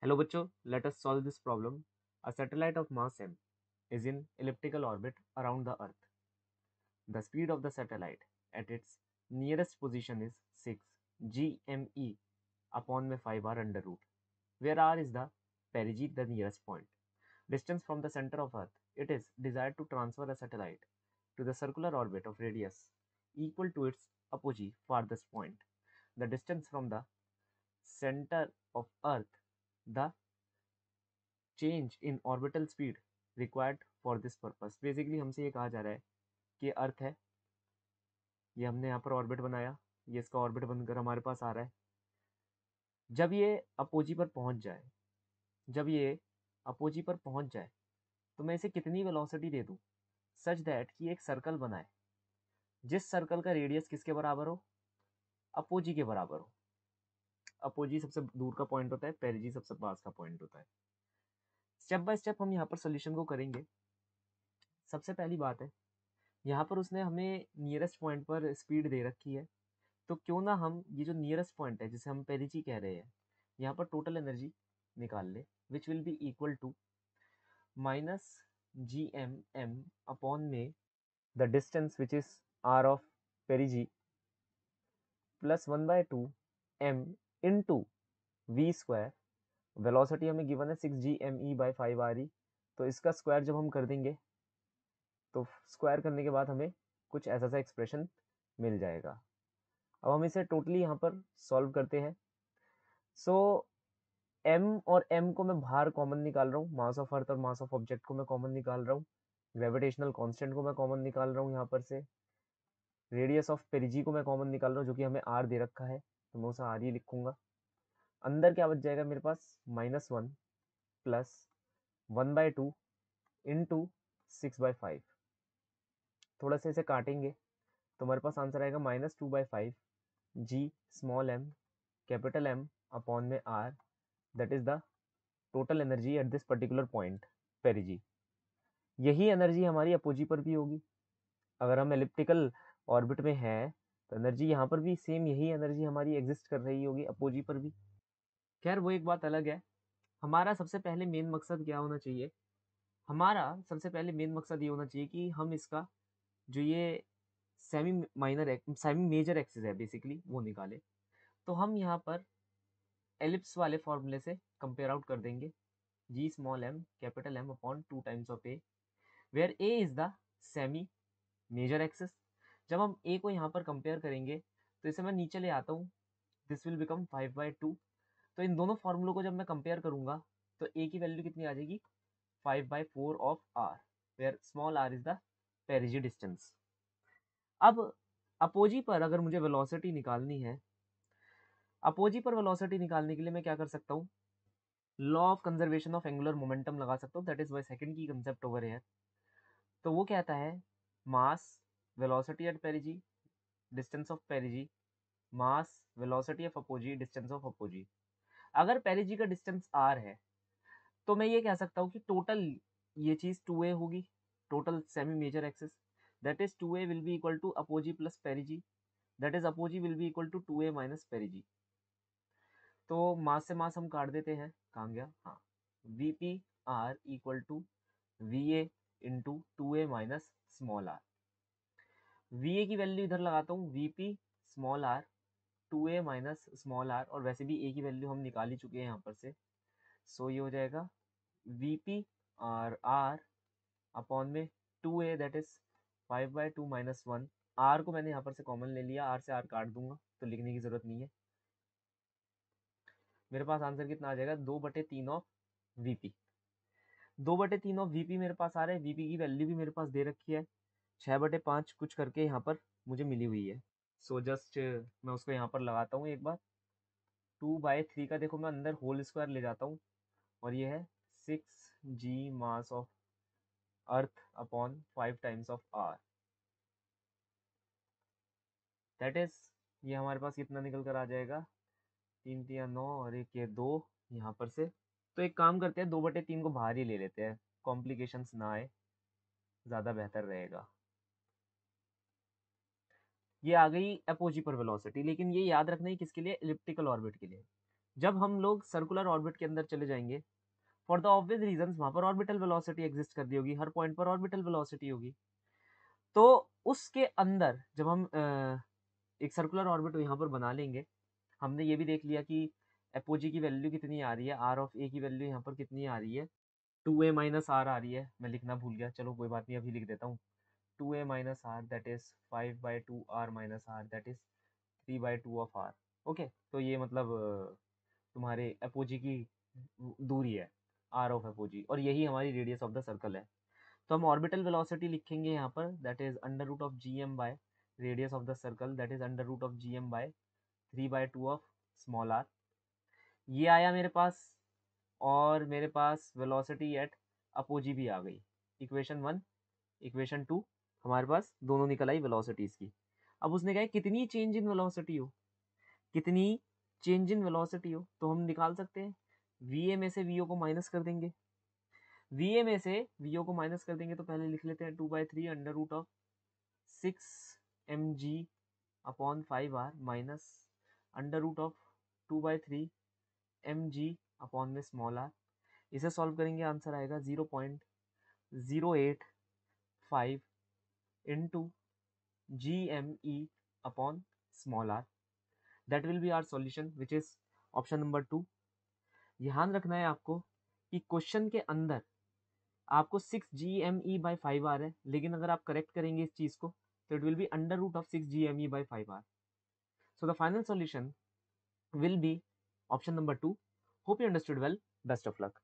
Hello बच्चों, let us solve this problem. A satellite of mass m is in elliptical orbit around the earth. The speed of the satellite at its nearest position is 6 gme upon में 5 r under root, where r is the perigee, the nearest point. Distance from the center of earth. It is desired to transfer a satellite to the circular orbit of radius equal to its apogee farthest point. The distance from the center of earth, the change in orbital speed required for this purpose. Basically हमसे ये कहा जा रहा है कि अर्थ है, ये हमने यहाँ पर ऑर्बिट बनाया, ये इसका ऑर्बिट बनकर हमारे पास आ रहा है। जब ये अपोजी पर पहुँच जाए, तो मैं इसे कितनी वेलोसिटी दे दूँ सच दैट कि एक सर्कल बनाए, जिस सर्कल का रेडियस किसके बराबर हो, अपोजी के बराबर हो। अपोजी सबसे दूर का पॉइंट होता है, पेरिजी सबसे पास का पॉइंट होता है। स्टेप बाय स्टेप हम यहाँ पर सोल्यूशन को करेंगे। सबसे पहली बात है, यहाँ पर उसने हमें नियरेस्ट पॉइंट पर स्पीड दे रखी है, तो क्यों ना हम ये जो नियरेस्ट पॉइंट है जिसे हम पेरिजी कह रहे हैं, यहाँ पर टोटल एनर्जी निकाल ले, which will be equal to minus G M upon में the distance which is R of perigee plus 1/2 m into V square. Velocity हमें गिवन है 6 gme/5 re, तो इसका स्क्वायर जब हम कर देंगे तो स्क्वायर करने के बाद हमें कुछ ऐसा सा एक्सप्रेशन मिल जाएगा। अब हम इसे टोटली यहाँ पर सॉल्व करते हैं। सो m और m को मैं बाहर कॉमन निकाल रहा हूँ, मास ऑफ अर्थ और मास ऑफ ऑब्जेक्ट को मैं कॉमन निकाल रहा हूँ, ग्रेविटेशनल कांस्टेंट को मैं कॉमन निकाल रहा हूँ यहाँ पर से, रेडियस ऑफ पेरिजी को मैं कॉमन निकाल रहा हूँ जो कि हमें r दे रखा है, तो मैं उसे r ही लिखूंगा। अंदर क्या बच जाएगा मेरे पास, -1 प्लस 1/2 इंटू 6/5। थोड़ा सा इसे काटेंगे तो हमारे पास आंसर आएगा -2/5 G small m capital M upon में r, that is the total energy at this particular point perigee. यही एनर्जी हमारी अपोजी पर भी होगी। अगर हम एलिप्टिकल ऑर्बिट में हैं तो एनर्जी यहाँ पर भी सेम यही एनर्जी हमारी एग्जिस्ट कर रही होगी अपोजी पर भी। खैर वो एक बात अलग है। हमारा सबसे पहले मेन मकसद क्या होना चाहिए, हमारा सबसे पहले मेन मकसद ये होना चाहिए कि हम इसका जो ये सेमी मेजर एक्सिस है बेसिकली वो निकाले। तो हम यहाँ पर एलिप्स वाले फॉर्मूले से कंपेयर आउट कर देंगे, G small m capital M upon 2 times of a, where a is the semi major axis. जब हम a को यहाँ पर कंपेयर करेंगे तो इसे मैं नीचे ले आता हूँ, दिस विल बिकम 5/2। तो इन दोनों फॉर्मूलों को जब मैं कंपेयर करूंगा तो a की वैल्यू कितनी आ जाएगी, 5/4 of r, where small r is the perigee distance. अब अपोजी पर अगर मुझे वेलोसिटी निकालनी है, अपोजी पर वेलोसिटी निकालने के लिए मैं क्या कर सकता हूँ, law of conservation of angular momentum लगा सकता हूँ, दैट इज माय सेकंड की कंसेप्ट ओवर हियर। तो वो कहता है mass velocity at perigee, distance of perigee, mass velocity of apogee, distance of apogee. अगर पेरिजी का डिस्टेंस r है तो मैं ये कह सकता हूँ कि टोटल ये चीज 2a होगी, total semi major axis, that is 2a will be equal to apogee plus perigee, that is apogee will be equal to 2a minus perigee. तो मास से मास हम काट देते हैं, कहाँ गया, हाँ, V P R equal to V A into 2a minus small R. V A की वैल्यू इधर लगाता हूँ, V P small R 2a minus small R, और वैसे भी a की वैल्यू हम निकाल ही चुके हैं यहाँ पर से। सो ये हो जाएगा वी पी और आर अपॉन में 2a, that is 5/2 minus 1। Are को मैंने यहाँ पर से कॉमन ले लिया, आर से आर काट दूंगा तो लिखने की जरूरत नहीं है। मेरे पास आंसर कितना आ जाएगा, 2/3 ऑफ वीपी। 2/3 ऑफ वीपी मेरे पास आ रहा है, वीपी की वैल्यू भी मेरे पास दे रखी है, 6/5 कुछ करके यहाँ पर मुझे मिली हुई है। सो जस्ट मैं उसको यहाँ पर लगाता हूँ एक बार। 2/3 का देखो मैं अंदर होल स्क्वायर ले जाता हूँ, और ये है 6g mass of earth upon 5 times of R, that is, ये हमारे पास कितना निकल कर आ जाएगा, 3 3 9 और एक ये 2 यहाँ पर से। तो एक काम करते हैं, 2/3 को बाहर ही ले लेते हैं, कॉम्प्लिकेशंस ना आए, ज़्यादा बेहतर रहेगा। ये आ गई अपोजी पर वेलोसिटी, लेकिन ये याद रखना है किसके लिए, एलिप्टिकल ऑर्बिट के लिए। जब हम लोग सर्कुलर ऑर्बिट के अंदर चले जाएंगे, फॉर द ऑब्वियस रीजंस वहां पर ऑर्बिटल वेलोसिटी एग्जिस्ट कर दी होगी, हर पॉइंट पर ऑर्बिटल वेलोसिटी होगी। तो उसके अंदर जब हम एक सर्कुलर ऑर्बिट यहाँ पर बना लेंगे, हमने ये भी देख लिया कि एपोजी की वैल्यू कितनी आ रही है, आर ऑफ ए की वैल्यू यहाँ पर कितनी आ रही है, 2a माइनस आर आ रही है, मैं लिखना भूल गया, चलो कोई बात नहीं, अभी लिख देता हूँ। 2a minus R that is 5/2 R minus R that is 3/2 of R. Okay, तो ये मतलब तुम्हारे एपोजी की दूरी है, आर ऑफ एपोजी, और यही हमारी रेडियस ऑफ द सर्कल है। तो हम ऑर्बिटल वेलोसिटी लिखेंगे यहाँ पर, that is under root of G M by radius of the circle, that is under root of G M by 3/2 of small R. ये आया मेरे पास, और मेरे पास वेलोसिटी एट अपोजी भी आ गई। इक्वेशन 1, इक्वेशन 2 हमारे पास दोनों निकल आई वेलोसिटीज की। अब उसने कहा कितनी चेंज इन वेलोसिटी हो, कितनी चेंज इन वेलोसिटी हो, तो हम निकाल सकते हैं। वी ए में से वी ओ को माइनस कर देंगे, वी ए में से वी ओ को माइनस कर देंगे, तो पहले लिख लेते हैं 2/3 under root of 6 mg upon 5r minus under root of 2/3 mg upon में स्मॉल आर। इसे सॉल्व करेंगे, आंसर आएगा 0.085 into G M E upon small R. That will be our solution which is option number 2। ध्यान रखना है आपको कि question के अंदर आपको 6 GME/5R है, लेकिन अगर आप करेक्ट करेंगे इस चीज को तो it will be under root of 6 GME/5R। So the final solution will be option number 2. Hope you understood well. Best of luck.